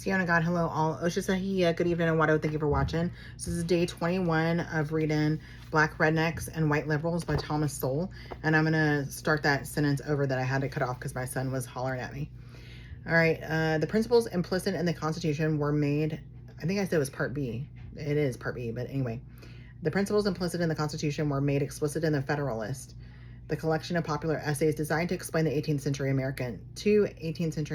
Siona God, hello all. Oshisahiya, good evening and Wado, thank you for watching. So this is day 21 of reading Black Rednecks and White Liberals by Thomas Sowell. And I'm gonna start that sentence over that I had to cut off because my son was hollering at me. All right, the principles implicit in the Constitution were made, I think I said it was part B. It is part B, but anyway. The principles implicit in the Constitution were made explicit in the Federalist, the collection of popular essays designed to explain to 18th century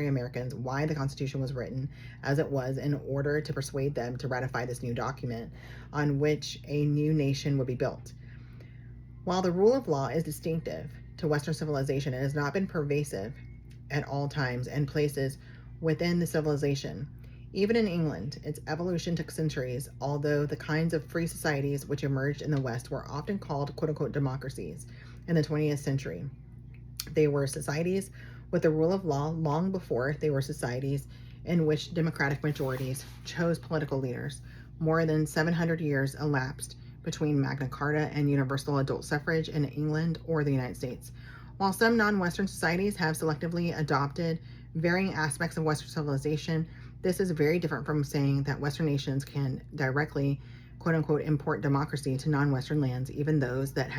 Americans why the Constitution was written as it was in order to persuade them to ratify this new document on which a new nation would be built. While the rule of law is distinctive to Western civilization, it has not been pervasive at all times and places within the civilization. Even in England, its evolution took centuries, although the kinds of free societies which emerged in the West were often called quote-unquote democracies in the 20th century. They were societies with the rule of law long before they were societies in which democratic majorities chose political leaders. More than 700 years elapsed between Magna Carta and universal adult suffrage in England or the United States. While some non-Western societies have selectively adopted varying aspects of Western civilization, this is very different from saying that Western nations can directly, quote-unquote, import democracy to non-Western lands, even those that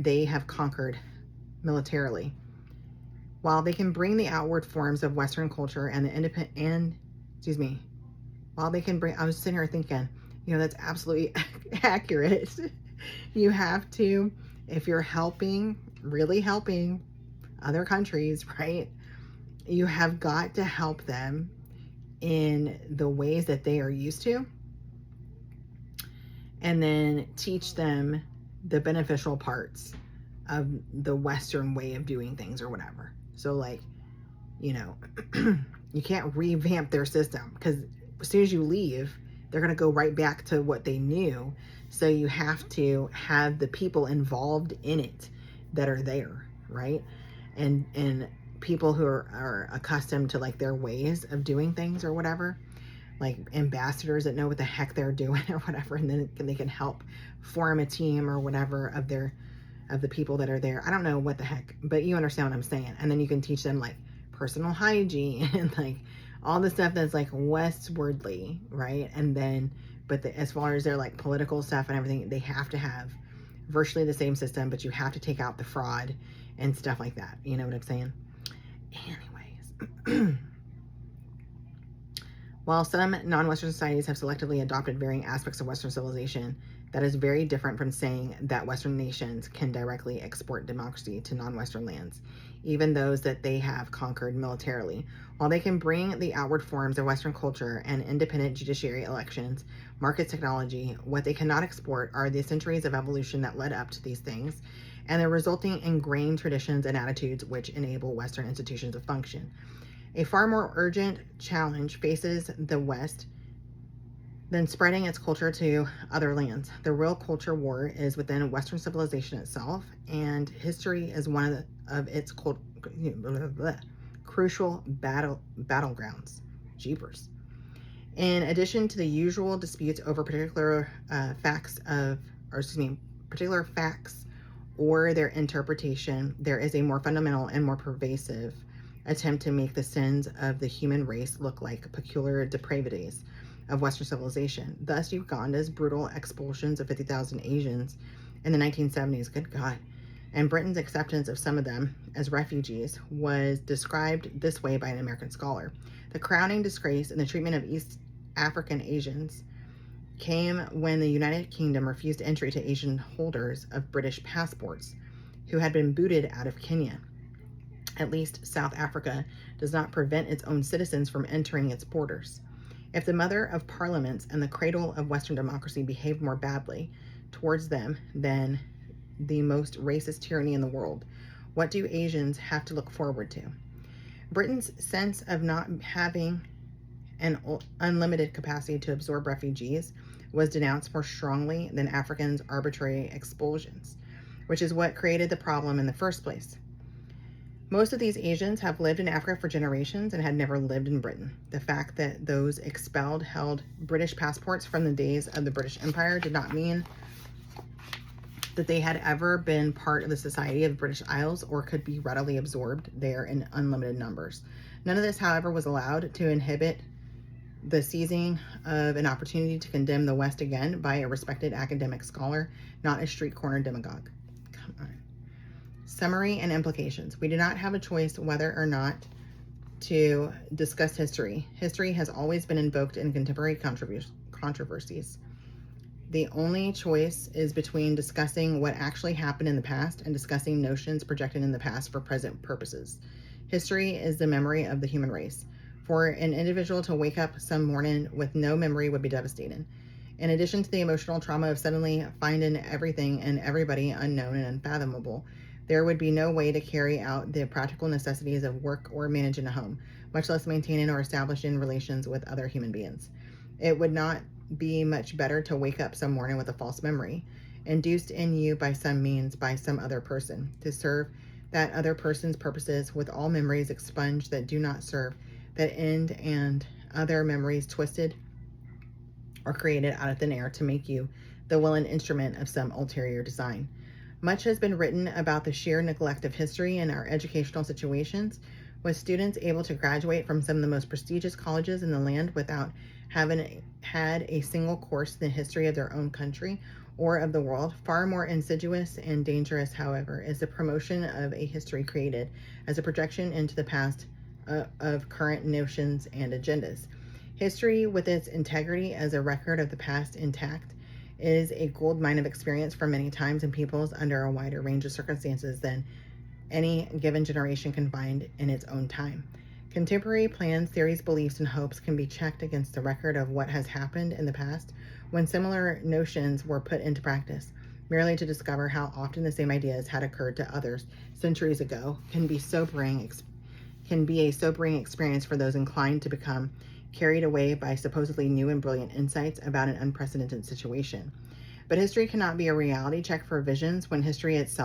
they have conquered militarily. While they can bring the outward forms of Western culture and while they can bring, I was sitting here thinking, that's absolutely accurate. You have to, if you're really helping other countries, right? You have got to help them in the ways that they are used to, and then teach them the beneficial parts of the Western way of doing things or whatever. So you can't revamp their system, because as soon as you leave, they're going to go right back to what they knew. So you have to have the people involved in it that are there, right? And people who are accustomed to their ways of doing things or whatever, like ambassadors that know what the heck they're doing or whatever, and then they can help form a team or whatever of the people that are there. I don't know what the heck, but you understand what I'm saying. And then you can teach them personal hygiene and all the stuff that's westwardly, right? And then as far as their political stuff and everything, they have to have virtually the same system, but you have to take out the fraud and stuff like that. You know what I'm saying? Anyways, while some non-Western societies have selectively adopted varying aspects of Western civilization, that is very different from saying that Western nations can directly export democracy to non-Western lands, even those that they have conquered militarily. While they can bring the outward forms of Western culture and independent judiciary elections, market technology, what they cannot export are the centuries of evolution that led up to these things, and the resulting ingrained traditions and attitudes which enable Western institutions to function. A far more urgent challenge faces the West than spreading its culture to other lands. The real culture war is within Western civilization itself, and history is one of its crucial battlegrounds. Jeepers. In addition to the usual disputes over particular facts or their interpretation, there is a more fundamental and more pervasive attempt to make the sins of the human race look like peculiar depravities of Western civilization. Thus, Uganda's brutal expulsions of 50,000 Asians in the 1970s, good God, and Britain's acceptance of some of them as refugees was described this way by an American scholar. The crowning disgrace in the treatment of East African Asians came when the United Kingdom refused entry to Asian holders of British passports who had been booted out of Kenya. At least South Africa does not prevent its own citizens from entering its borders. If the mother of parliaments and the cradle of Western democracy behaved more badly towards them than the most racist tyranny in the world, what do Asians have to look forward to? Britain's sense of not having an unlimited capacity to absorb refugees was denounced more strongly than Africans' arbitrary expulsions, which is what created the problem in the first place. Most of these Asians have lived in Africa for generations and had never lived in Britain. The fact that those expelled held British passports from the days of the British Empire did not mean that they had ever been part of the society of the British Isles or could be readily absorbed there in unlimited numbers. None of this, however, was allowed to inhibit the seizing of an opportunity to condemn the West again by a respected academic scholar, not a street corner demagogue. Come on. Summary and implications. We do not have a choice whether or not to discuss history. History has always been invoked in contemporary controversies. The only choice is between discussing what actually happened in the past and discussing notions projected in the past for present purposes. History is the memory of the human race. For an individual to wake up some morning with no memory would be devastating. In addition to the emotional trauma of suddenly finding everything and everybody unknown and unfathomable, there would be no way to carry out the practical necessities of work or managing a home, much less maintaining or establishing relations with other human beings. It would not be much better to wake up some morning with a false memory, induced in you by some means by some other person, to serve that other person's purposes, with all memories expunged that do not serve that end, and other memories twisted or created out of thin air to make you the willing instrument of some ulterior design. Much has been written about the sheer neglect of history in our educational situations, with students able to graduate from some of the most prestigious colleges in the land without having had a single course in the history of their own country or of the world. Far more insidious and dangerous, however, is the promotion of a history created as a projection into the past of current notions and agendas. History, with its integrity as a record of the past intact, is a gold mine of experience for many times and peoples under a wider range of circumstances than any given generation can find in its own time. Contemporary plans, theories, beliefs, and hopes can be checked against the record of what has happened in the past when similar notions were put into practice, merely to discover how often the same ideas had occurred to others centuries ago can be a sobering experience for those inclined to become carried away by supposedly new and brilliant insights about an unprecedented situation. But history cannot be a reality check for visions when history is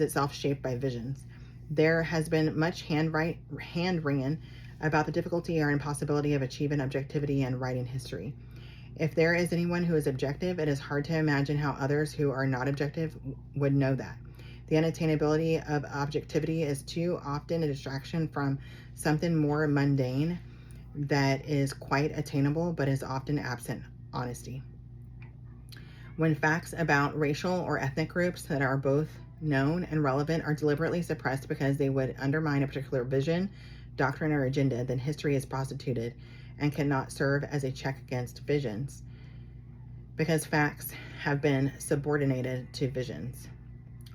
itself shaped by visions. There has been much hand-wringing about the difficulty or impossibility of achieving objectivity in writing history. If there is anyone who is objective, it is hard to imagine how others who are not objective would know that. The unattainability of objectivity is too often a distraction from something more mundane that is quite attainable but is often absent: honesty. When facts about racial or ethnic groups that are both known and relevant are deliberately suppressed because they would undermine a particular vision, doctrine, or agenda, then history is prostituted and cannot serve as a check against visions, because facts have been subordinated to visions.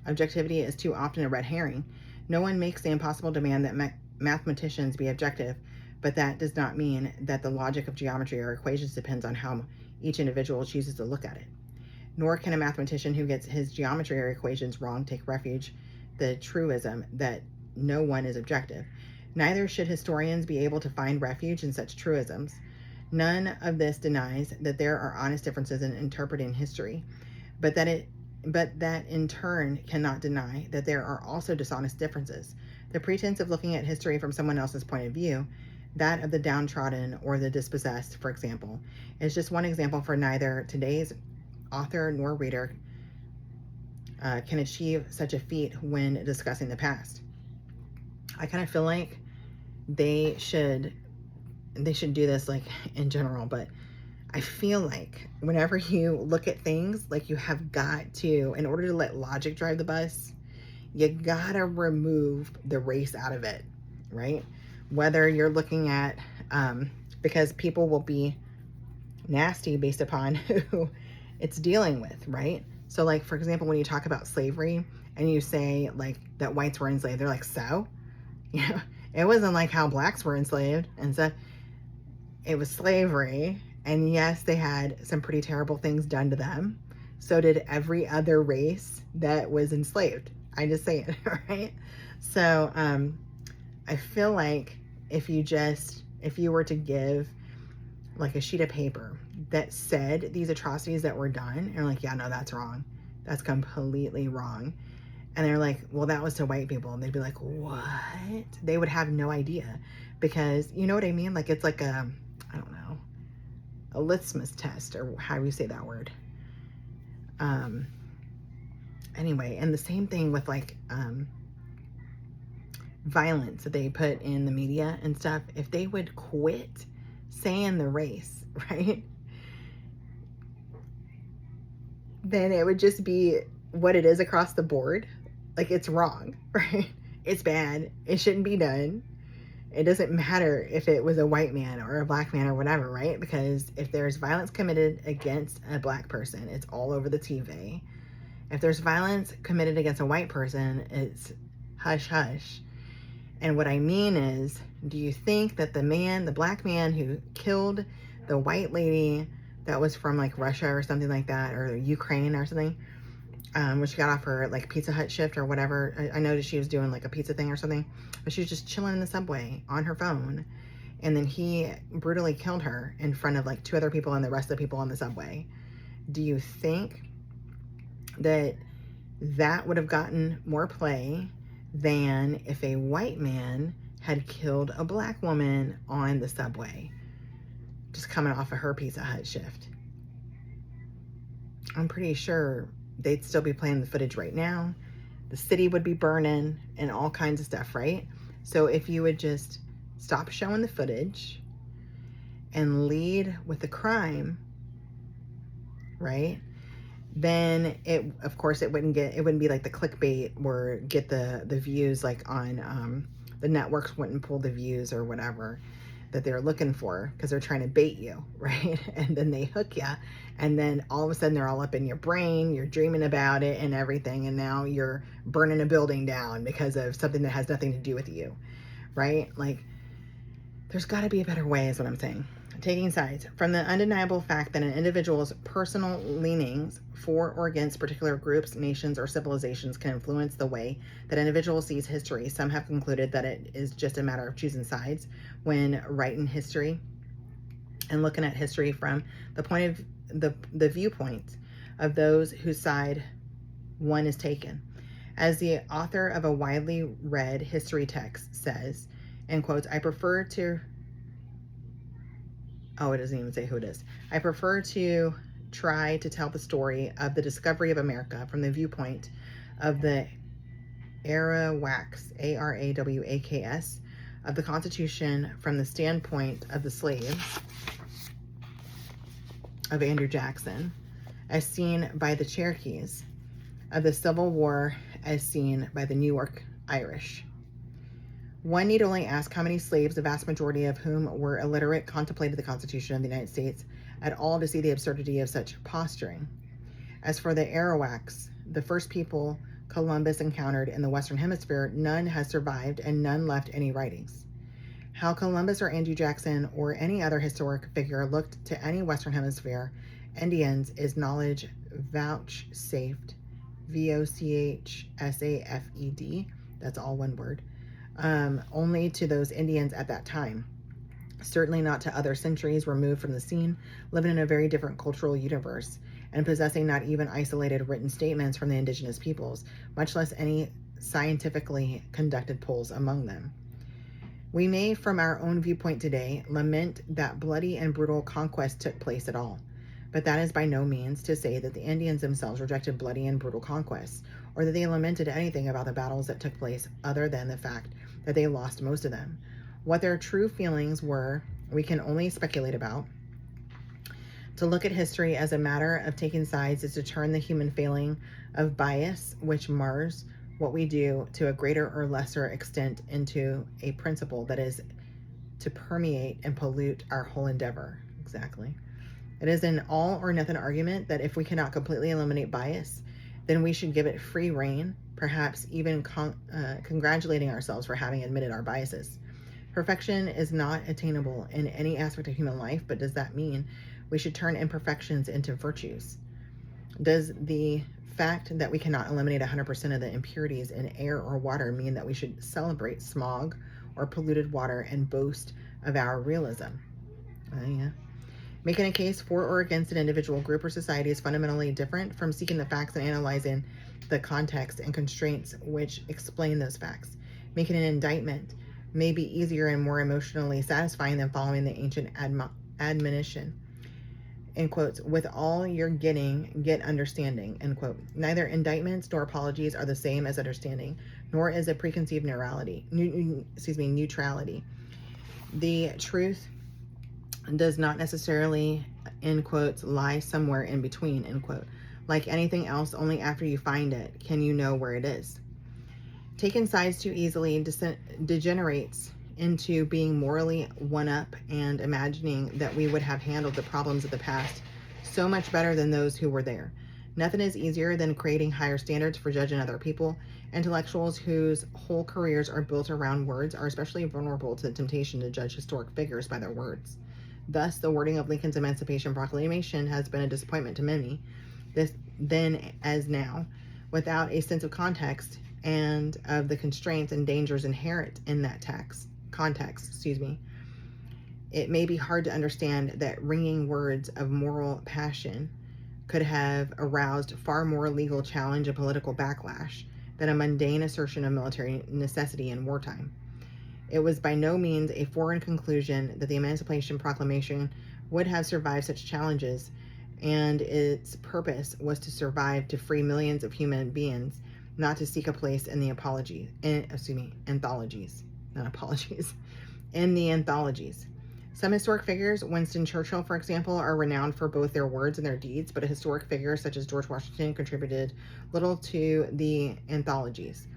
Objectivity is too often a red herring. No one makes the impossible demand that mathematicians be objective, but that does not mean that the logic of geometry or equations depends on how each individual chooses to look at it. Nor can a mathematician who gets his geometry or equations wrong take refuge the truism that no one is objective. Neither should historians be able to find refuge in such truisms. None of this denies that there are honest differences in interpreting history, but that in turn cannot deny that there are also dishonest differences. The pretense of looking at history from someone else's point of view, that of the downtrodden or the dispossessed, for example, is just one example for neither today's author nor reader can achieve such a feat when discussing the past. I kind of feel like they should do this like in general, but I feel like whenever you look at things, like you have got to, in order to let logic drive the bus, you gotta remove the race out of it, right? Whether you're looking at, because people will be nasty based upon who it's dealing with, right? So like, for example, when you talk about slavery and you say like that whites were enslaved, they're like, so? You know, it wasn't like how blacks were enslaved and stuff. It was slavery. And yes, they had some pretty terrible things done to them. So did every other race that was enslaved. I just say it, right? So I feel like if you were to give like a sheet of paper that said these atrocities that were done, and you're like, yeah, no, that's wrong. That's completely wrong. And they're like, well, that was to white people. And they'd be like, what? They would have no idea, because you know what I mean? Like, it's like I don't know, a litmus test, or how do you say that word? Anyway, and the same thing with like violence that they put in the media and stuff, if they would quit saying the race, right, then it would just be what it is across the board. Like, it's wrong, right? It's bad. It shouldn't be done. It doesn't matter if it was a white man or a black man or whatever, right? Because if there's violence committed against a black person, it's all over the TV. If there's violence committed against a white person, it's hush hush. And what I mean is, do you think that the black man who killed the white lady that was from like Russia or something like that, or Ukraine or something, when she got off her like Pizza Hut shift or whatever, I noticed she was doing like a pizza thing or something, but she was just chilling in the subway on her phone, and then he brutally killed her in front of like 2 other people and the rest of the people on the subway. Do you think that that would have gotten more play than if a white man had killed a black woman on the subway, just coming off of her Pizza Hut shift? I'm pretty sure they'd still be playing the footage right now. The city would be burning and all kinds of stuff, right? So if you would just stop showing the footage and lead with the crime, right? Then it, of course, it wouldn't be like the clickbait or get the views like on the networks wouldn't pull the views or whatever that they're looking for, because they're trying to bait you, right? And then they hook you, and then all of a sudden they're all up in your brain, you're dreaming about it and everything, and now you're burning a building down because of something that has nothing to do with you, right? Like, there's got to be a better way is what I'm saying. Taking sides from the undeniable fact that an individual's personal leanings for or against particular groups, nations, or civilizations can influence the way that an individual sees history. Some have concluded that it is just a matter of choosing sides when writing history and looking at history from the point of the viewpoint of those whose side one is taken. As the author of a widely read history text says, in quotes, it doesn't even say who it is. I prefer to try to tell the story of the discovery of America from the viewpoint of the Arawaks, Arawaks, of the Constitution from the standpoint of the slaves of Andrew Jackson, as seen by the Cherokees, of the Civil War as seen by the New York Irish. One need only ask how many slaves, the vast majority of whom were illiterate, contemplated the Constitution of the United States at all to see the absurdity of such posturing. As for the Arawaks, the first people Columbus encountered in the Western Hemisphere, none has survived and none left any writings. How Columbus or Andrew Jackson or any other historic figure looked to any Western Hemisphere Indians is knowledge vouchsafed, VOCHSAFED, that's all one word, only to those Indians at that time, certainly not to other centuries removed from the scene, living in a very different cultural universe, and possessing not even isolated written statements from the indigenous peoples, much less any scientifically conducted polls among them. We may, from our own viewpoint today, lament that bloody and brutal conquest took place at all, but that is by no means to say that the Indians themselves rejected bloody and brutal conquests, or that they lamented anything about the battles that took place other than the fact that they lost most of them. What their true feelings were, we can only speculate about. To look at history as a matter of taking sides is to turn the human failing of bias, which mars what we do to a greater or lesser extent, into a principle that is to permeate and pollute our whole endeavor. Exactly. It is an all or nothing argument that if we cannot completely eliminate bias, then we should give it free rein, perhaps even congratulating ourselves for having admitted our biases. Perfection is not attainable in any aspect of human life, but does that mean we should turn imperfections into virtues? Does the fact that we cannot eliminate 100% of the impurities in air or water mean that we should celebrate smog or polluted water and boast of our realism? Yeah. Making a case for or against an individual group or society is fundamentally different from seeking the facts and analyzing the context and constraints which explain those facts. Making an indictment may be easier and more emotionally satisfying than following the ancient admonition, in quotes, with all you're getting, get understanding, end quote. Neither indictments nor apologies are the same as understanding, nor is it preconceived neutrality. The truth does not necessarily, in quotes, lie somewhere in between, end quote. Like anything else, only after you find it can you know where it is. Taking sides too easily degenerates into being morally one up and imagining that we would have handled the problems of the past so much better than those who were there. Nothing is easier than creating higher standards for judging other people. Intellectuals whose whole careers are built around words are especially vulnerable to the temptation to judge historic figures by their words. Thus, the wording of Lincoln's Emancipation Proclamation has been a disappointment to many, this then as now, without a sense of context and of the constraints and dangers inherent in that context. It may be hard to understand that ringing words of moral passion could have aroused far more legal challenge and political backlash than a mundane assertion of military necessity in wartime. It was by no means a foreign conclusion that the Emancipation Proclamation would have survived such challenges, and its purpose was to survive to free millions of human beings, not to seek a place in the anthologies. Some historic figures, Winston Churchill, for example, are renowned for both their words and their deeds, but a historic figure such as George Washington contributed little to the anthologies.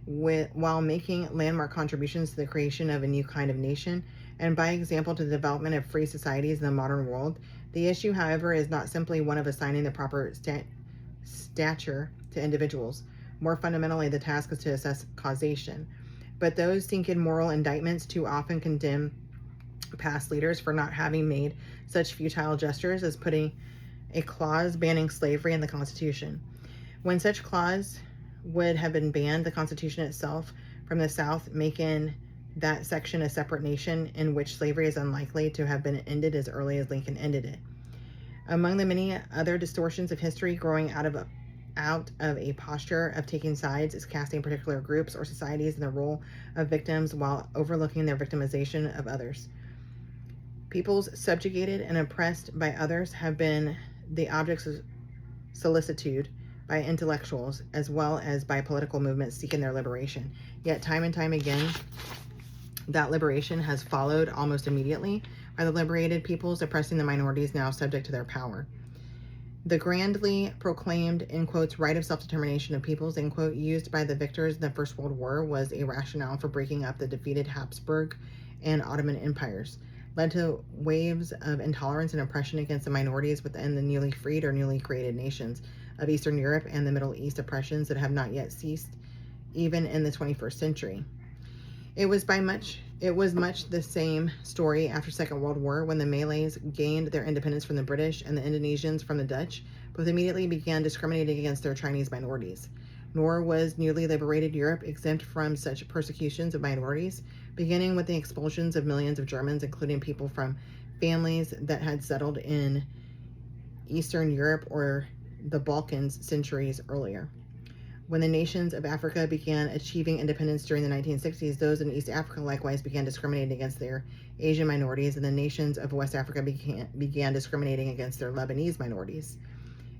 While making landmark contributions to the creation of a new kind of nation, and by example to the development of free societies in the modern world, the issue, however, is not simply one of assigning the proper stature to individuals. More fundamentally, the task is to assess causation. But those stinking moral indictments too often condemn past leaders for not having made such futile gestures as putting a clause banning slavery in the Constitution. When such clause would have been banned, the Constitution itself from the South, making that section a separate nation in which slavery is unlikely to have been ended as early as Lincoln ended it. Among the many other distortions of history growing out of a posture of taking sides is casting particular groups or societies in the role of victims while overlooking their victimization of others. Peoples subjugated and oppressed by others have been the objects of solicitude by intellectuals as well as by political movements seeking their liberation. Yet time and time again, that liberation has followed almost immediately by the liberated peoples oppressing the minorities now subject to their power. The grandly proclaimed, in quotes, right of self-determination of peoples, in quote, used by the victors in the First World War was a rationale for breaking up the defeated Habsburg and Ottoman empires, led to waves of intolerance and oppression against the minorities within the newly freed or newly created nations of Eastern Europe and the Middle East, oppressions that have not yet ceased even in the 21st century. It was much the same story after Second World War when the Malays gained their independence from the British and the Indonesians from the Dutch, both immediately began discriminating against their Chinese minorities. Nor was newly liberated Europe exempt from such persecutions of minorities, beginning with the expulsions of millions of Germans, including people from families that had settled in Eastern Europe or the Balkans centuries earlier. When the nations of Africa began achieving independence during the 1960s, those in East Africa likewise began discriminating against their Asian minorities, and the nations of West Africa began discriminating against their Lebanese minorities.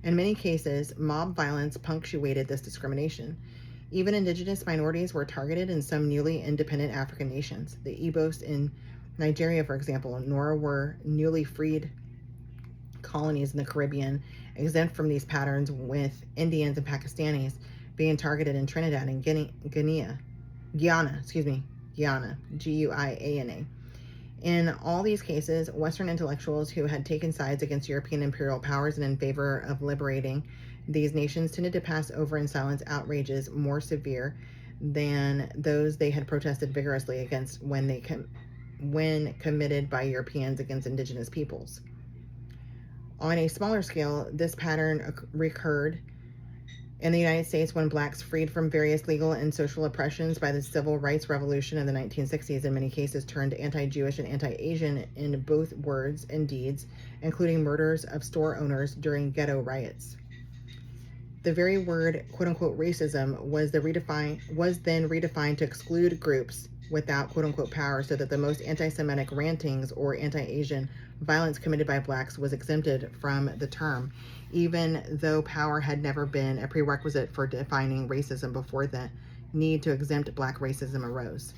In many cases, mob violence punctuated this discrimination. Even indigenous minorities were targeted in some newly independent African nations. The Igbos in Nigeria, for example, nor were newly freed colonies in the Caribbean exempt from these patterns, with Indians and Pakistanis being targeted in Trinidad and Guyana, Guiana. In all these cases, Western intellectuals who had taken sides against European imperial powers and in favor of liberating these nations tended to pass over in silence outrages more severe than those they had protested vigorously against when committed by Europeans against indigenous peoples. On a smaller scale, this pattern recurred in the United States when blacks freed from various legal and social oppressions by the civil rights revolution of the 1960s in many cases turned anti-Jewish and anti-Asian in both words and deeds, including murders of store owners during ghetto riots. The very word quote-unquote racism was then redefined to exclude groups without quote-unquote power, so that the most anti-Semitic rantings or anti-Asian violence committed by blacks was exempted from the term, even though power had never been a prerequisite for defining racism before the need to exempt black racism arose.